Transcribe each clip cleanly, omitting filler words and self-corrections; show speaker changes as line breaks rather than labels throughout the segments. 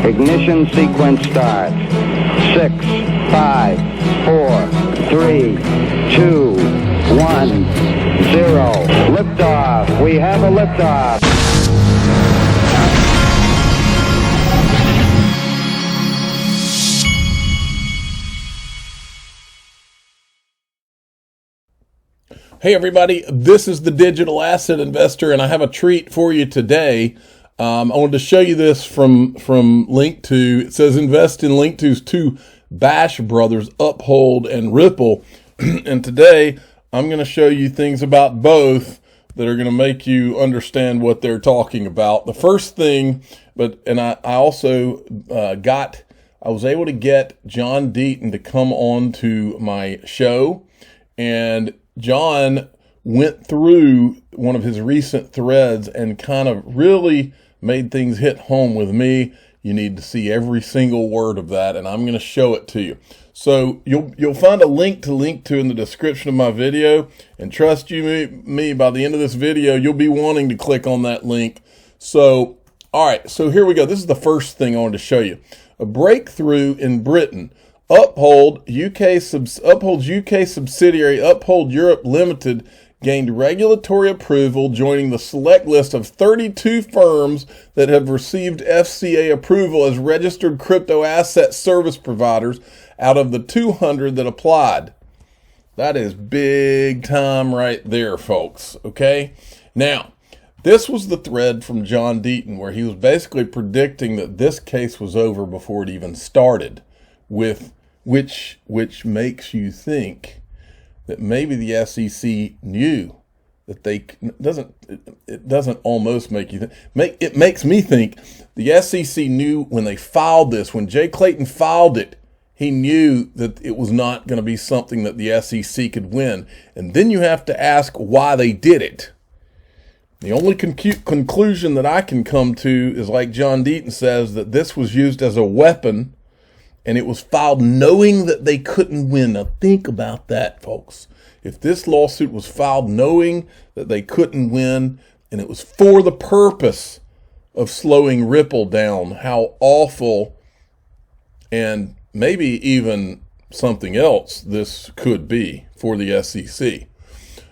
Ignition sequence starts. 6, 5, 4, 3, 2, 1, 0. Liftoff. We have a liftoff.
Hey everybody, this is the Digital Asset Investor, and I have a treat for you today. I wanted to show you this from Link2. It says invest in Link2's two Bash brothers, Uphold and Ripple. And today I'm going to show you things about both that are going to make you understand what they're talking about. The first thing, I was able to get John Deaton to come on to my show, and John went through one of his recent threads and kind of really made things hit home with me. You need to see every single word of that, and I'm going to show it to you. So you'll find a link to Link2 in the description of my video, and trust me, by the end of this video, you'll be wanting to click on that link. So, all right, so here we go. This is the first thing I wanted to show you. A breakthrough in Britain. Uphold's UK subsidiary Uphold Europe Limited gained regulatory approval, joining the select list of 32 firms that have received FCA approval as registered crypto asset service providers out of the 200 that applied. That is big time right there, folks. Okay. Now, this was the thread from John Deaton where he was basically predicting that this case was over before it even started, with which makes you think that maybe the SEC knew that it doesn't almost make you think. It makes me think the SEC knew when they filed this, when Jay Clayton filed it, he knew that it was not going to be something that the SEC could win. And then you have to ask why they did it. The only conclusion that I can come to is, like John Deaton says, that this was used as a weapon, and it was filed knowing that they couldn't win. Now think about that, folks. If this lawsuit was filed knowing that they couldn't win, and it was for the purpose of slowing Ripple down, how awful and maybe even something else this could be for the SEC.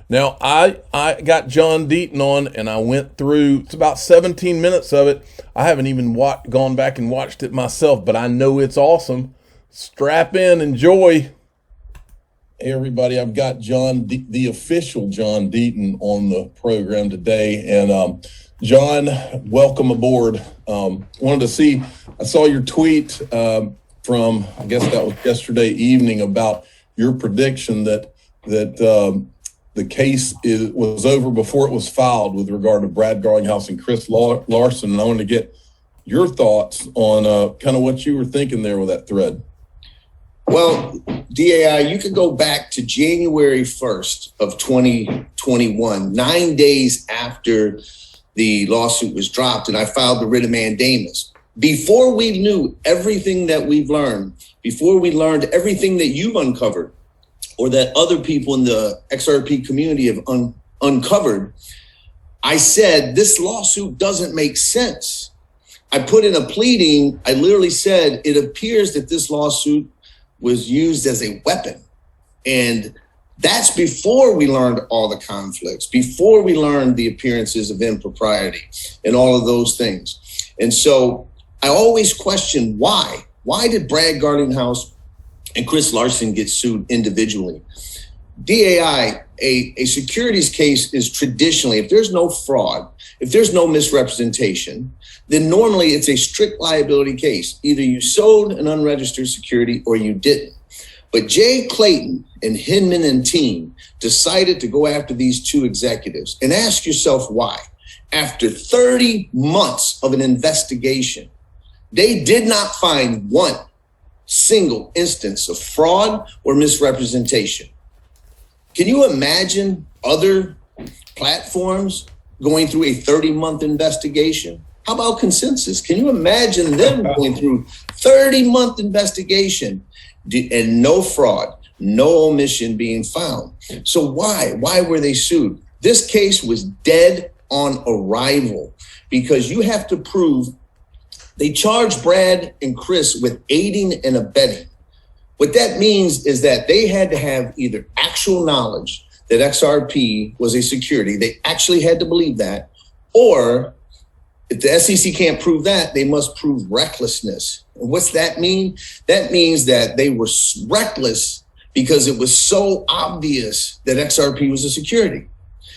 Now, I got John Deaton on, and I went through, it's about 17 minutes of it. I haven't even gone back and watched it myself, but I know it's awesome. Strap in, enjoy. Hey, everybody, I've got the official John Deaton on the program today. And John, welcome aboard. Wanted to see, I saw your tweet from, I guess that was yesterday evening, about your prediction that the case was over before it was filed with regard to Brad Garlinghouse and Chris Larson. And I wanted to get your thoughts on kind of what you were thinking there with that thread.
Well, DAI, you could go back to January 1st of 2021, 9 days after the lawsuit was dropped, and I filed the writ of mandamus. Before we knew everything that we've learned, before we learned everything that you've uncovered, or that other people in the XRP community have uncovered, I said, this lawsuit doesn't make sense. I put in a pleading, I literally said, it appears that this lawsuit was used as a weapon. And that's before we learned all the conflicts, before we learned the appearances of impropriety and all of those things. And so I always question why. Why did Brad Garlinghouse and Chris Larson get sued individually? DAI, a securities case is traditionally, if there's no fraud, if there's no misrepresentation, then normally it's a strict liability case. Either you sold an unregistered security or you didn't. But Jay Clayton and Hinman and team decided to go after these two executives. And ask yourself why. After 30 months of an investigation, they did not find one single instance of fraud or misrepresentation. Can you imagine other platforms going through a 30-month investigation? How about Consensus? Can you imagine them going through 30-month investigation and no fraud, no omission being found? So why were they sued? This case was dead on arrival because you have to prove They charged Brad and Chris with aiding and abetting. What that means is that they had to have either actual knowledge that XRP was a security, they actually had to believe that, or if the SEC can't prove that, they must prove recklessness. And what's that mean? That means that they were reckless because it was so obvious that XRP was a security.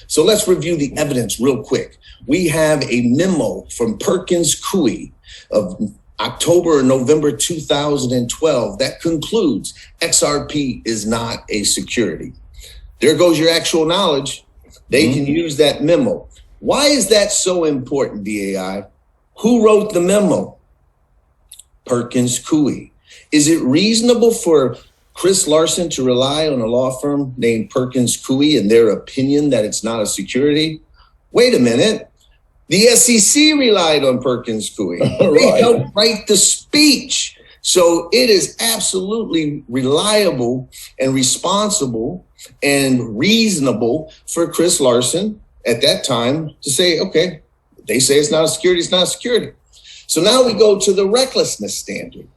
So let's review the evidence real quick. We have a memo from Perkins Coie of October or November 2012 that concludes XRP is not a security. There goes your actual knowledge. They can use that memo. Why is that so important, DAI? Who wrote the memo? Perkins Coie. Is it reasonable for Chris Larsen to rely on a law firm named Perkins Coie and their opinion that it's not a security? Wait a minute. The SEC relied on Perkins Coie. They helped write the speech. So it is absolutely reliable and responsible and reasonable for Chris Larsen at that time to say, okay, they say it's not a security, it's not a security. So now we go to the recklessness standard.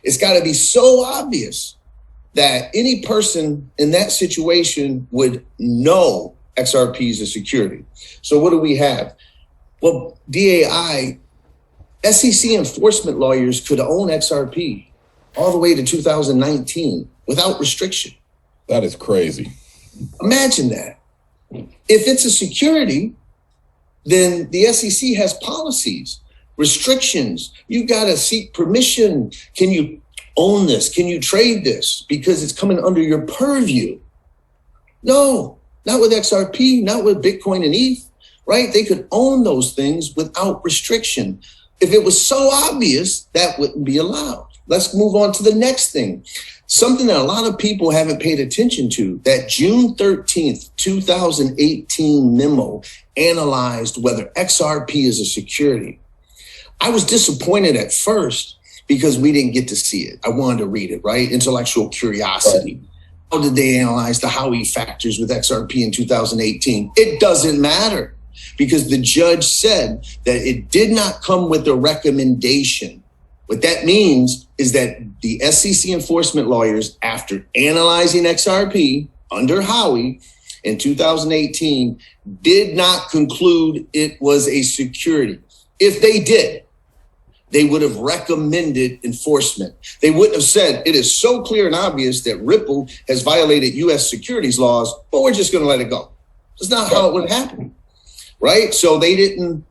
It's got to be so obvious that any person in that situation would know XRP is a security. So what do we have? Well, DAI, SEC enforcement lawyers could own XRP all the way to 2019 without restriction.
That is crazy.
Imagine that. If it's a security, then the SEC has policies, restrictions. You got to seek permission. Can you own this? Can you trade this? Because it's coming under your purview. No, not with XRP, not with Bitcoin and ETH. Right? They could own those things without restriction. If it was so obvious, that wouldn't be allowed. Let's move on to the next thing. Something that a lot of people haven't paid attention to, that June 13th, 2018 memo analyzed whether XRP is a security. I was disappointed at first because we didn't get to see it. I wanted to read it, right? Intellectual curiosity. Right. How did they analyze the Howey factors with XRP in 2018? It doesn't matter. Because the judge said that it did not come with a recommendation. What that means is that the SEC enforcement lawyers, after analyzing XRP under Howey in 2018, did not conclude it was a security. If they did, they would have recommended enforcement. They wouldn't have said it is so clear and obvious that Ripple has violated U.S. securities laws, but we're just going to let it go. That's not how it would happen. Right? So they didn't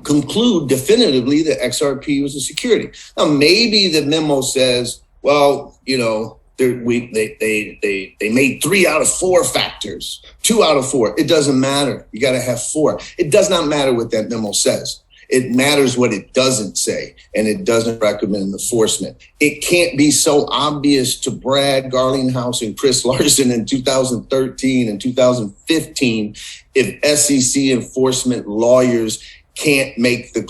conclude definitively that XRP was a security. Now, maybe the memo says, well, you know, they made 3 out of 4 factors, 2 out of 4. It doesn't matter. You got to have 4. It does not matter what that memo says. It matters what it doesn't say, and it doesn't recommend enforcement. It can't be so obvious to Brad Garlinghouse and Chris Larsen in 2013 and 2015 if SEC enforcement lawyers can't make the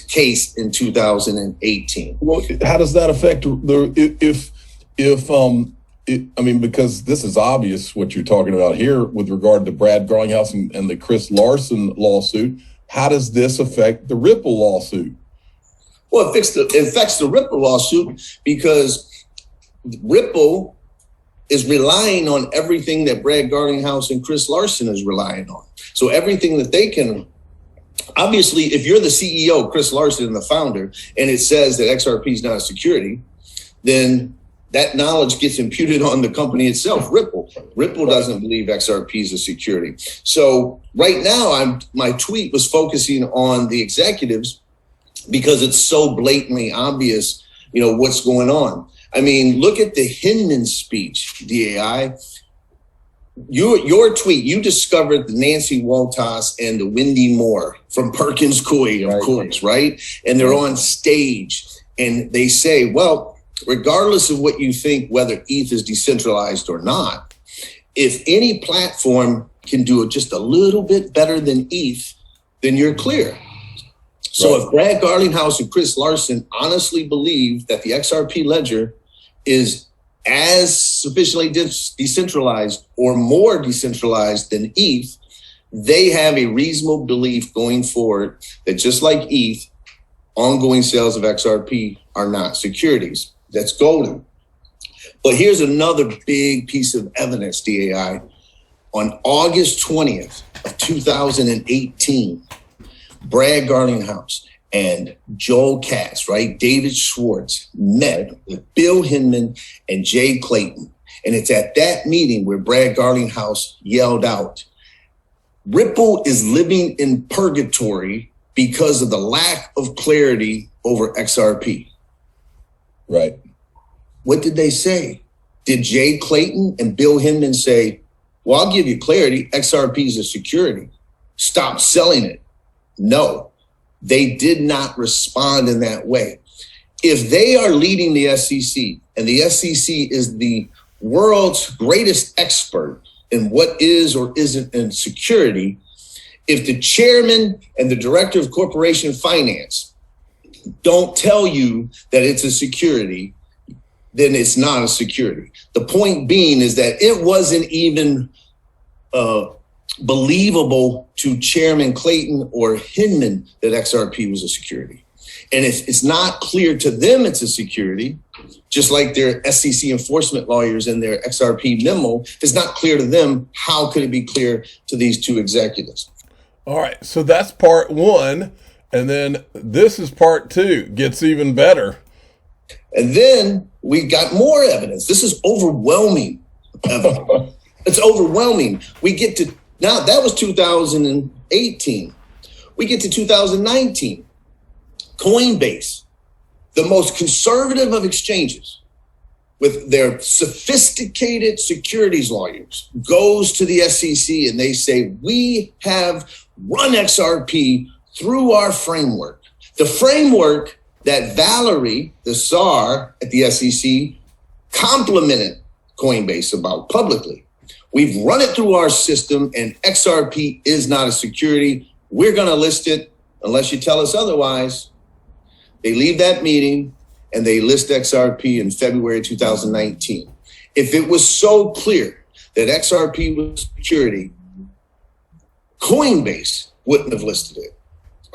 case in 2018.
Well, how does that affect because this is obvious what you're talking about here with regard to Brad Garlinghouse and the Chris Larsen lawsuit. How does this affect the Ripple lawsuit?
Well, it affects the Ripple lawsuit because Ripple is relying on everything that Brad Garlinghouse and Chris Larsen is relying on. So everything that they can, obviously, if you're the CEO, Chris Larsen, and the founder, and it says that XRP is not a security, then that knowledge gets imputed on the company itself, Ripple. Ripple doesn't believe XRP is a security. So right now, my tweet was focusing on the executives because it's so blatantly obvious, you know, what's going on. I mean, look at the Hinman speech, DAI. Your tweet, you discovered the Nancy Waltas and the Wendy Moore from Perkins Coie, of course, right? And they're on stage and they say, well, regardless of what you think, whether ETH is decentralized or not, if any platform can do it just a little bit better than ETH, then you're clear. So if Brad Garlinghouse and Chris Larsen honestly believe that the XRP ledger is as sufficiently decentralized or more decentralized than ETH, they have a reasonable belief going forward that just like ETH, ongoing sales of XRP are not securities. That's golden. But here's another big piece of evidence, DAI. On August 20th of 2018, Brad Garlinghouse and Joel Katz, right, David Schwartz, met with Bill Hinman and Jay Clayton. And it's at that meeting where Brad Garlinghouse yelled out, Ripple is living in purgatory because of the lack of clarity over XRP.
Right.
What did they say? Did Jay Clayton and Bill Hinman say, well, I'll give you clarity, XRP is a security, stop selling it? No, they did not respond in that way. If they are leading the SEC, and the SEC is the world's greatest expert in what is or isn't in security, if the chairman and the director of corporation finance don't tell you that it's a security, then it's not a security. The point being is that it wasn't even believable to Chairman Clayton or Hinman that XRP was a security. And if it's not clear to them it's a security, just like their SEC enforcement lawyers in their XRP memo, if it's not clear to them, how could it be clear to these two executives?
All right, so that's part one. And then this is part two, gets even better.
And then we got more evidence. This is overwhelming evidence. It's overwhelming. We get to, now that was 2018. We get to 2019. Coinbase, the most conservative of exchanges, with their sophisticated securities lawyers, goes to the SEC and they say, we have run XRP through our framework. The framework that Valerie, the SAR at the SEC, complimented Coinbase about publicly. We've run it through our system and XRP is not a security. We're going to list it unless you tell us otherwise. They leave that meeting and they list XRP in February 2019. If it was so clear that XRP was security, Coinbase wouldn't have listed it.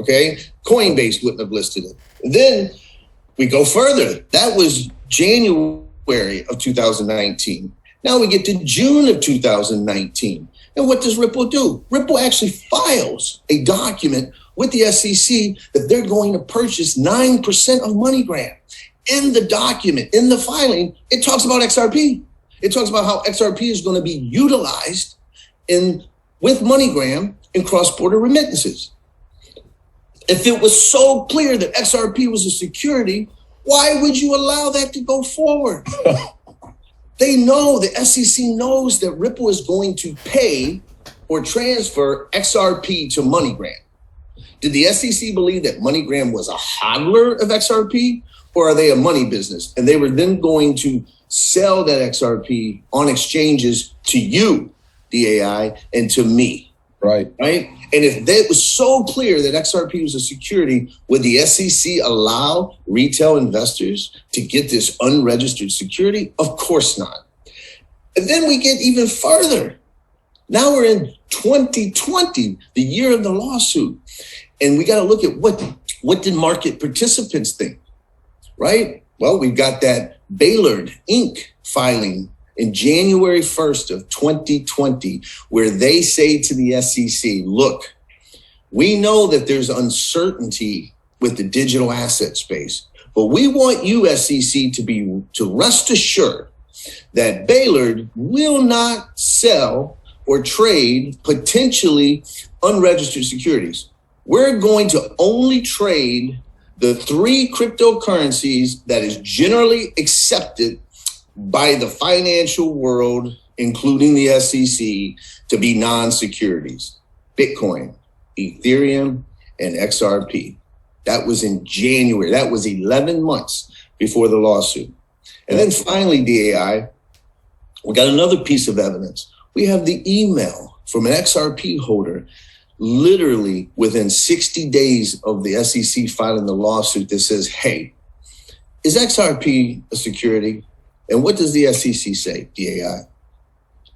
Okay? Coinbase wouldn't have listed it. And then we go further. That was January of 2019. Now we get to June of 2019. And what does Ripple do? Ripple actually files a document with the SEC that they're going to purchase 9% of MoneyGram. In the document, in the filing, it talks about XRP. It talks about how XRP is going to be utilized with MoneyGram in cross-border remittances. If it was so clear that XRP was a security, why would you allow that to go forward? They know, the SEC knows that Ripple is going to pay or transfer XRP to MoneyGram. Did the SEC believe that MoneyGram was a hodler of XRP, or are they a money business? And they were then going to sell that XRP on exchanges to you, DAI, and to me. Right. And if it was so clear that XRP was a security, would the SEC allow retail investors to get this unregistered security? Of course not. And then we get even further. Now we're in 2020, the year of the lawsuit. And we got to look at what did market participants think, right? Well, we've got that Baylord Inc. filing in January 1st of 2020, where they say to the SEC, look, we know that there's uncertainty with the digital asset space, but we want you, SEC, to rest assured that Baylord will not sell or trade potentially unregistered securities. We're going to only trade the 3 cryptocurrencies that is generally accepted by the financial world, including the SEC, to be non-securities: Bitcoin, Ethereum, and XRP. That was in January. That was 11 months before the lawsuit. And then finally, DAI, we got another piece of evidence. We have the email from an XRP holder literally within 60 days of the SEC filing the lawsuit that says, hey, is XRP a security? And what does the SEC say, DAI?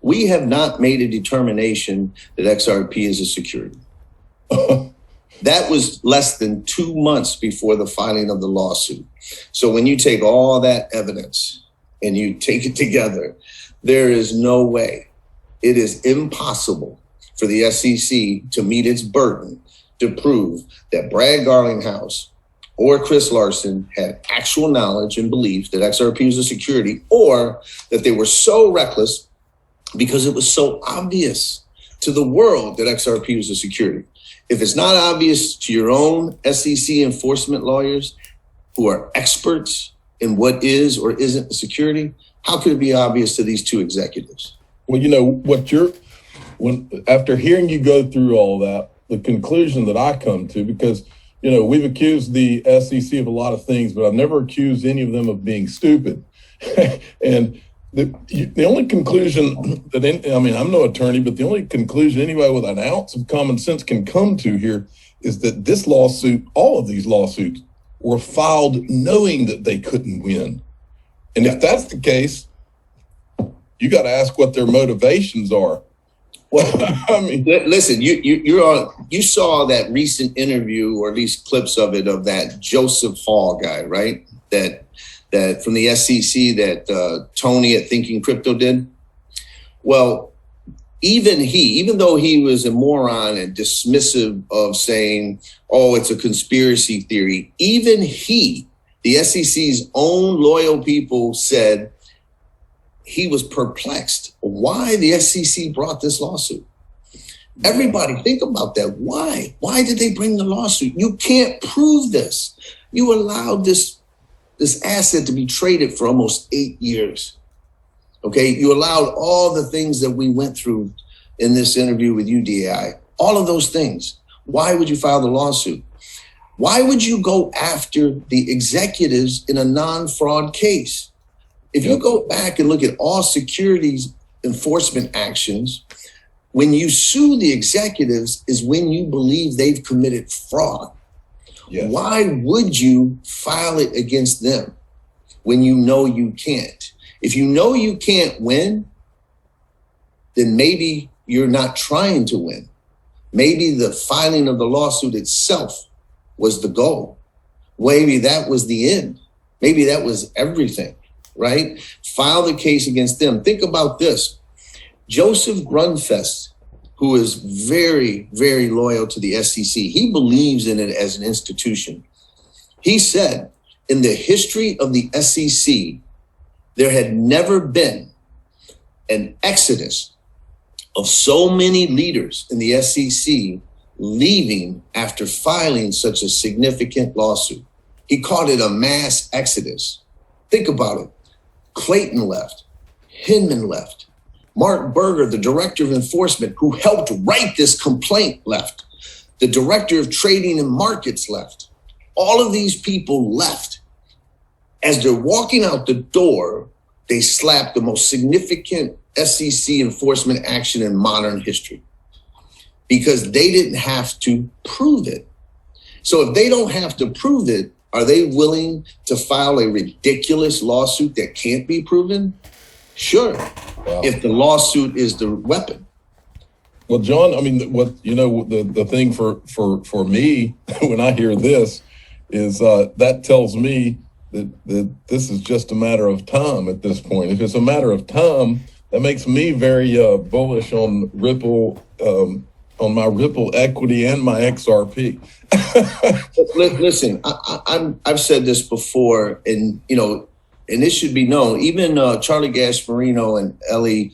We have not made a determination that XRP is a security. That was less than 2 months before the filing of the lawsuit. So when you take all that evidence and you take it together, there is no way, it is impossible for the SEC to meet its burden to prove that Brad Garlinghouse or Chris Larson had actual knowledge and belief that XRP was a security, or that they were so reckless because it was so obvious to the world that XRP was a security. If it's not obvious to your own SEC enforcement lawyers who are experts in what is or isn't a security, how could it be obvious to these two executives?
Well, you know, after hearing you go through all that, the conclusion that I come to, because, you know, we've accused the SEC of a lot of things, but I've never accused any of them of being stupid. And the only conclusion that, I'm no attorney, but the only conclusion anybody with an ounce of common sense can come to here is that this lawsuit, all of these lawsuits, were filed knowing that they couldn't win. And if that's the case, you got to ask what their motivations are.
Well, I mean, listen, you saw that recent interview, or at least clips of it, of that Joseph Hall guy, right? That from the SEC that Tony at Thinking Crypto did. Well, even though he was a moron and dismissive of saying, oh, it's a conspiracy theory, even the SEC's own loyal people, said he was perplexed why the SEC brought this lawsuit. Everybody think about that. Why? Why did they bring the lawsuit? You can't prove this. You allowed this asset to be traded for almost 8 years. Okay, you allowed all the things that we went through in this interview with you, DAI, all of those things. Why would you file the lawsuit? Why would you go after the executives in a non-fraud case? If you go back and look at all securities enforcement actions, when you sue the executives is when you believe they've committed fraud. Yes. Why would you file it against them when you know you can't? If you know you can't win, then maybe you're not trying to win. Maybe the filing of the lawsuit itself was the goal. Maybe that was the end. Maybe that was everything, right? File the case against them. Think about this. Joseph Grunfest, who is very, very loyal to the SEC, he believes in it as an institution. He said, in the history of the SEC, there had never been an exodus of so many leaders in the SEC leaving after filing such a significant lawsuit. He called it a mass exodus. Think about it. Clayton left. Hinman left. Mark Berger, the director of enforcement, who helped write this complaint, left. The director of trading and markets left. All of these people left. As they're walking out the door, they slapped the most significant SEC enforcement action in modern history because they didn't have to prove it. So if they don't have to prove it, are they willing to file a ridiculous lawsuit that can't be proven? Sure. Wow. If the lawsuit is the weapon.
Well, John, I mean, the thing for me when I hear this is that tells me that this is just a matter of time at this point. If it's a matter of time, that makes me very bullish on Ripple, on my Ripple equity and my XRP.
Listen, I've said this before, and this should be known. Even Charlie Gasparino and Ellie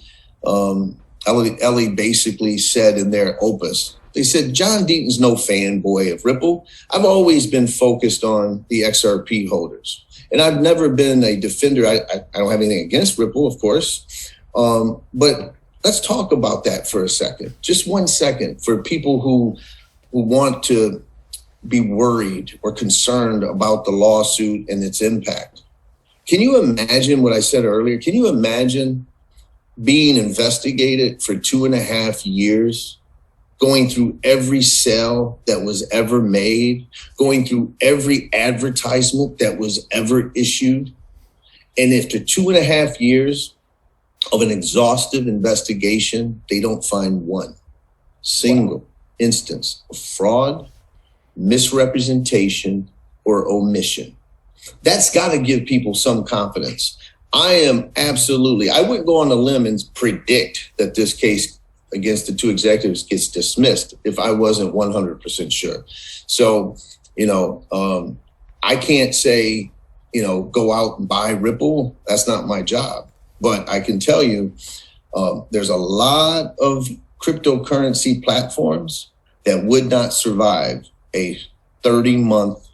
basically said in their opus, they said, John Deaton's no fanboy of Ripple. I've always been focused on the XRP holders. And I've never been a defender. I don't have anything against Ripple, of course. But let's talk about that for a second. Just 1 second for people who want to be worried or concerned about the lawsuit and its impact. Can you imagine what I said earlier? Can you imagine being investigated for 2.5 years, going through every sale that was ever made, going through every advertisement that was ever issued? And after 2.5 years of an exhaustive investigation, they don't find one single instance of fraud misrepresentation, or omission. That's got to give people some confidence. I wouldn't go on a limb and predict that this case against the two executives gets dismissed if I wasn't 100% sure. So, I can't say, go out and buy Ripple. That's not my job. But I can tell you, there's a lot of cryptocurrency platforms that would not survive a 30-month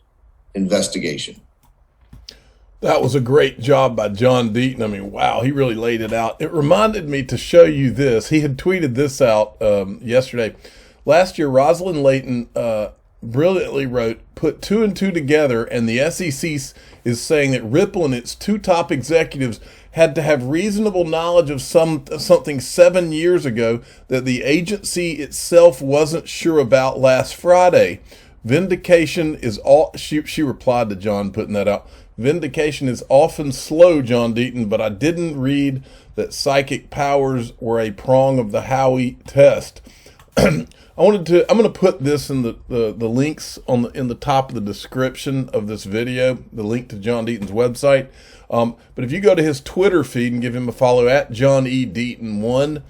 investigation.
That was a great job by John Deaton. I mean, wow, he really laid it out. It reminded me to show you this. He had tweeted this out yesterday. Last year, Rosalind Layton brilliantly wrote, put two and two together, and the SEC is saying that Ripple and its two top executives had to have reasonable knowledge of something 7 years ago that the agency itself wasn't sure about last Friday. Vindication is all, she replied to John putting that out. Vindication is often slow, John Deaton, but I didn't read that psychic powers were a prong of the Howey test. I'm going to put this in the links in the top of the description of this video, the link to John Deaton's website. But if you go to his Twitter feed and give him a follow at John E. Deaton 1,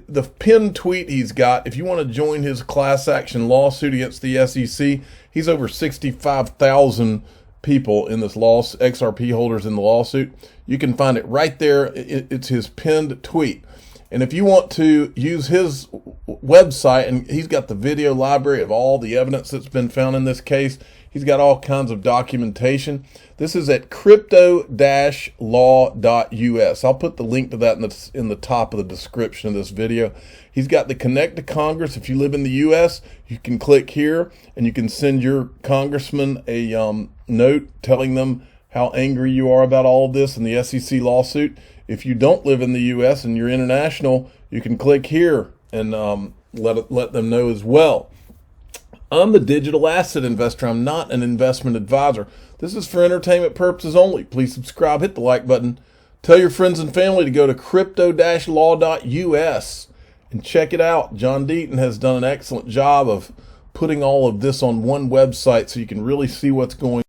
the pinned tweet he's got, if you want to join his class action lawsuit against the SEC, he's over 65,000 people in this XRP holders in the lawsuit. You can find it right there. It's his pinned tweet. And if you want to use his website, and he's got the video library of all the evidence that's been found in this case, he's got all kinds of documentation. This is at crypto-law.us. I'll put the link to that in the top of the description of this video. He's got the Connect to Congress. If you live in the U.S., you can click here and you can send your congressman a note telling them how angry you are about all of this in the SEC lawsuit. If you don't live in the U.S. and you're international, you can click here and let them know as well. I'm the digital asset investor. I'm not an investment advisor. This is for entertainment purposes only. Please subscribe, hit the like button. Tell your friends and family to go to crypto-law.us and check it out. John Deaton has done an excellent job of putting all of this on one website so you can really see what's going on.